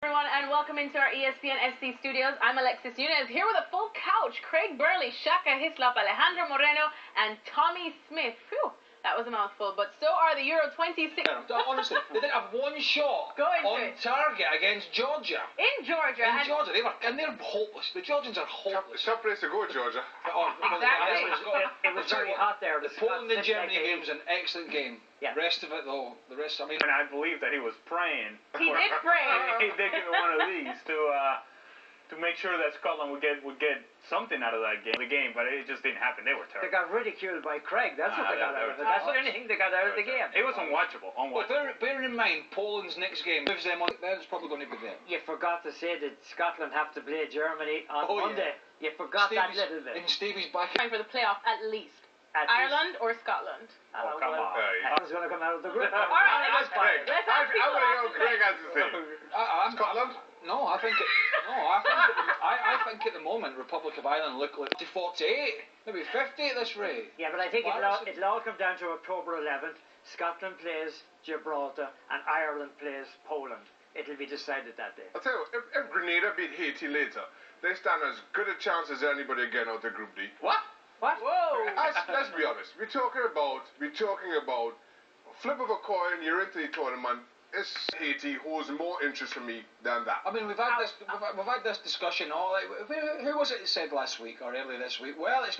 Everyone, and welcome into our ESPN SC studios. I'm Alexis Nunes, here with a full couch. Craig Burley, Shaka Hislop, Alejandro Moreno, and Tommy Smith. Phew, that was a mouthful, but so are the Euro 26. Honestly, they didn't have one shot on target against Georgia. In Georgia. They're hopeless. The Georgians are hopeless. Tough place to go, Georgia. Exactly. It was very hot there. The Poland and Germany game was an excellent game. Yeah. The rest of it, though, And I believe that he was praying. He did pray. He did give me one of these to make sure that Scotland would get something out of that game, but it just didn't happen. They were terrible. They got ridiculed by Craig. That's what they got out of it. That's the only thing they got out of the game. It was unwatchable. But bearing in mind, Poland's next game moves them on. Then it's probably going to be there. You forgot to say that Scotland have to play Germany on Monday. Yeah. You forgot that little bit. And Stevie's back. Trying for the playoff at least. Ireland or Scotland? Oh, come on. Ireland's going to come out of the group. All right, That's Craig. I want to hear what Craig has to say. Scotland? No, I think at the moment Republic of Ireland look like 48, maybe 50 at this rate. Yeah, but I think it'll all come down to October 11th. Scotland plays Gibraltar and Ireland plays Poland. It'll be decided that day. I'll tell you what, if Grenada beat Haiti later, they stand as good a chance as anybody again out of Group D. What? Whoa. Let's be honest. We're talking about flip of a coin. You're into the tournament. It's Haiti holds more interest for me than that. I mean, we've had this discussion. Who was it that said last week or earlier this week? Well, it's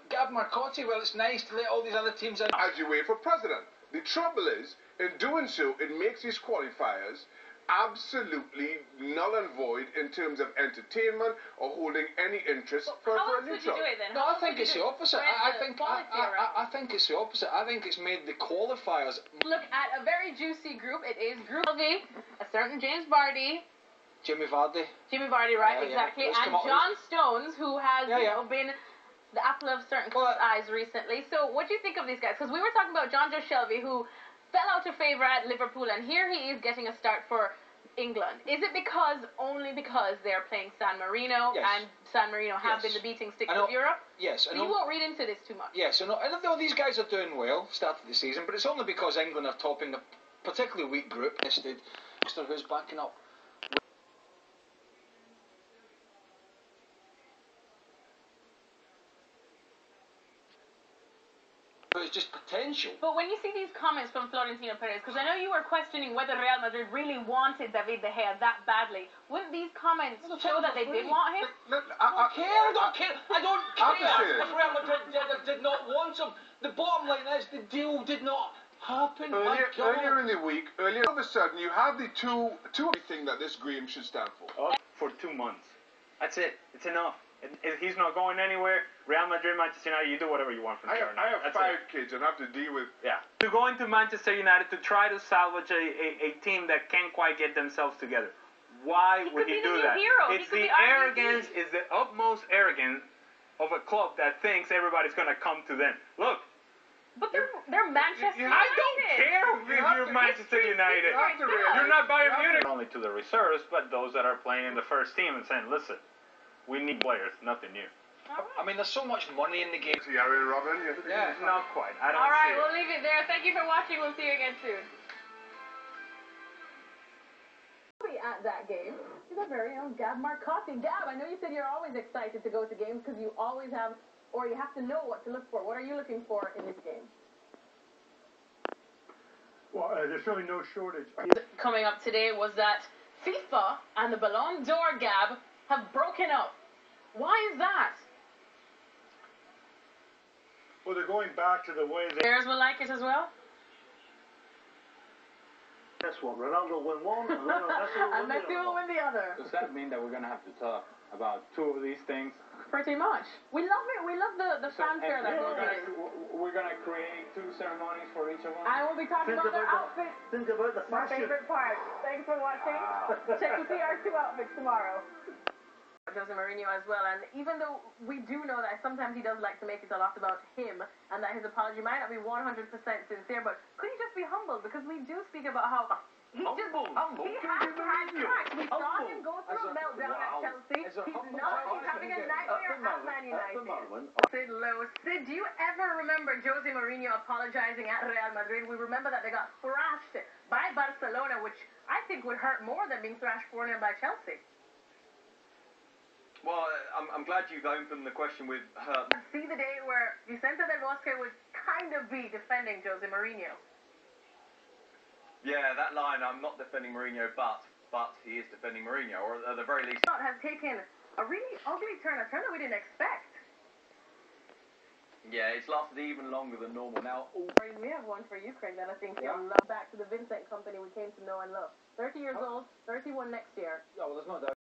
Gab Marcotti. Well, it's nice to let all these other teams in. As you wait for president, the trouble is, in doing so, it makes these qualifiers absolutely null and void in terms of entertainment or holding any interest for How else a would you neutral. do it then? No, I think it's the opposite. I think it's the opposite. I think it's made the qualifiers. Look at a very juicy group. It is Group V, a certain James Vardy. Jimmy Vardy, right, exactly. Let's and John Stones, who has been the apple of certain eyes recently. So what do you think of these guys? Because we were talking about John Joe Shelby, who fell out of favour at Liverpool, and here he is getting a start for England. Is it only because they're playing San Marino, and San Marino have been the beating sticks of Europe? Yes. So you won't read into this too much. Yes, I know these guys are doing well, start of the season, but it's only because England are topping a particularly weak group. Who's backing up. But it's just potential. But when you see these comments from Florentino Perez, because I know you were questioning whether Real Madrid really wanted David De Gea that badly, wouldn't these comments show that they did want him? I don't care. If Real Madrid did not want him. The bottom line is the deal did not happen. Earlier in the week, all of a sudden, you have the two thing that this game should stand for. For 2 months. That's it. It's enough. He's not going anywhere. Real Madrid, Manchester United, you do whatever you want from there. I have 5 kids and I have to deal with... Yeah. To go into Manchester United to try to salvage a team that can't quite get themselves together. Why would he do that? It's the arrogance, it's the utmost arrogance of a club that thinks everybody's going to come to them. Look. But they're Manchester United. I don't care if you're Manchester United. You're not Bayern Munich. Not only to the reserves, but those that are playing in the first team and saying, listen, we need players, nothing new. I mean, there's so much money in the game. Robin? Yeah, not quite. I don't All right, see we'll leave it there. Thank you for watching. We'll see you again soon. At that game is our very own Gab Marcotti. Gab, I know you said you're always excited to go to games because you always have, or you have to know what to look for. What are you looking for in this game? Well, there's really no shortage. Coming up today was that FIFA and the Ballon d'Or, Gab, have broken up. Why is that? Well, they're going back to the way they... Players will like it as well? Guess what? Ronaldo win one, and Messi will win the other. Does that mean that we're going to have to talk about 2 of these things? Pretty much. We love it. We love the fanfare that goes with it. We're going to create 2 ceremonies for each of them? I will be talking about their outfits. Think about the My fashion. favorite part. Thanks for watching. Check to see our 2 outfits tomorrow. Jose Mourinho as well, and even though we do know that sometimes he does like to make it a lot about him and that his apology might not be 100% sincere, but could he just be humble? Because we do speak about how he has had cracks. We saw him go through a meltdown at Chelsea. He's having a nightmare at Man United. Sid Lowe. Sid, do you ever remember Jose Mourinho apologizing at Real Madrid? We remember that they got thrashed by Barcelona, which I think would hurt more than being thrashed 4-0 by Chelsea. Well, I'm glad you've opened the question with her. See the day where Vicente Del Bosque would kind of be defending Jose Mourinho. Yeah, that line, I'm not defending Mourinho, but he is defending Mourinho, or at the very least. Has taken a really ugly turn, a turn that we didn't expect. Yeah, it's lasted even longer than normal. Now, We have one for you, Craig, that I think you'll love. Back to the Vincent company we came to know and love. 30 years old, 31 next year. Yeah, well, there's no doubt.